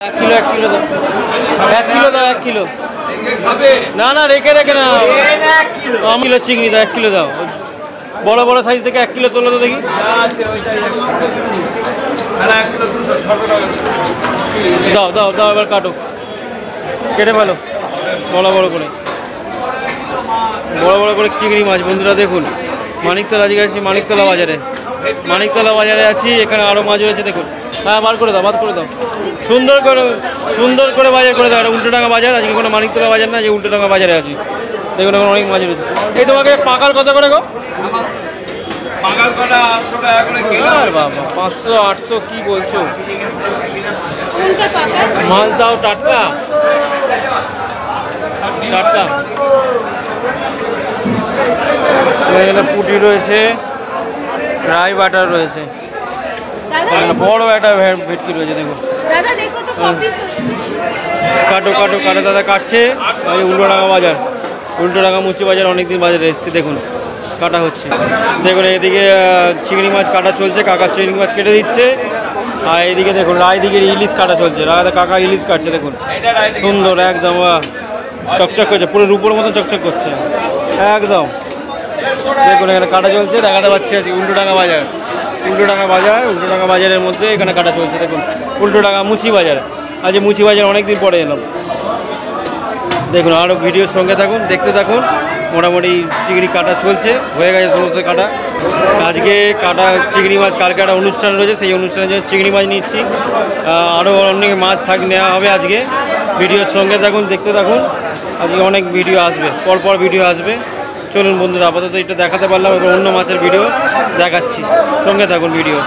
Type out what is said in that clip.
1 kilo 1 kilo দাও 1 kilo দাও 1 kilo না না রেখে রেখে না 1 কিলো চিংড়ি দাও 1 কিলো দাও বড় বড় সাইজ থেকে 1 কিলো তোলো তো দেখি দাও দাও দাও এবার কাটো কেটে ফেলো বড় বড় করে চিংড়ি মাছ বন্ধুরা দেখুন মানিকতলা আজকে আছি মানিকতলা বাজারে আছি এখানে আরও মাছ রয়েছে দেখুন হ্যাঁ বার করে দাও সুন্দর করে বাজার করে দাও এটা উল্টোডাঙ্গা বাজার আজকে কোনো মানিকতলা বাজার না যে উল্টোডাঙ্গা বাজারে আছি দেখুন এখন অনেক মাছ রয়েছে এই তোমাকে পাকাল কত করে গো পাকাল কটা 800 টাকা করে কিলো আর বাবা 500 800 কি বলছো মাছ দাও টাটকা এখানে পুঁটি রয়েছে ফ্রাই বাটার রয়েছে বড় একটা ভেটকি রয়েছে দেখুন কাটো দাদা কাটছে উল্টোডাঙ্গা মুচি বাজার অনেকদিন বাজারে এসছে দেখুন কাটা হচ্ছে দেখুন এদিকে চিংড়ি মাছ কাটা চলছে কাকা চিংড়ি মাছ কেটে দিচ্ছে আর এদিকে দেখুন রায়দিকের ইলিশ কাটা চলছে কাকা ইলিশ কাটছে দেখুন সুন্দর একদম চকচক করছে পুরো রূপোর মতো চকচক করছে একদম দেখুন এখানে কাটা চলছে দেখাতে পাচ্ছি আজকে উল্টোডাঙ্গা বাজারের মধ্যে এখানে কাটা চলছে দেখুন উল্টোডাঙ্গা মুচি বাজার আজ মুচি বাজার অনেকদিন পরে এলাম দেখুন আরও ভিডিওর সঙ্গে থাকুন দেখতে থাকুন মোটামুটি চিংড়ি কাটা চলছে হয়ে গেছে সমস্ত কাটা আজকে কাটা চিংড়ি মাছ কালকে একটা অনুষ্ঠান রয়েছে সেই অনুষ্ঠানের জন্য চিংড়ি মাছ নিচ্ছি আরও অনেক মাছ নেওয়া হবে আজকে ভিডিওর সঙ্গে থাকুন দেখতে থাকুন আজকে অনেক ভিডিও আসবে পরপর ভিডিও আসবে চলুন বন্ধুরা আপাতত এটা দেখাতে পারলাম এবার অন্য মাছের ভিডিও দেখাচ্ছি সঙ্গে থাকুন ভিডিও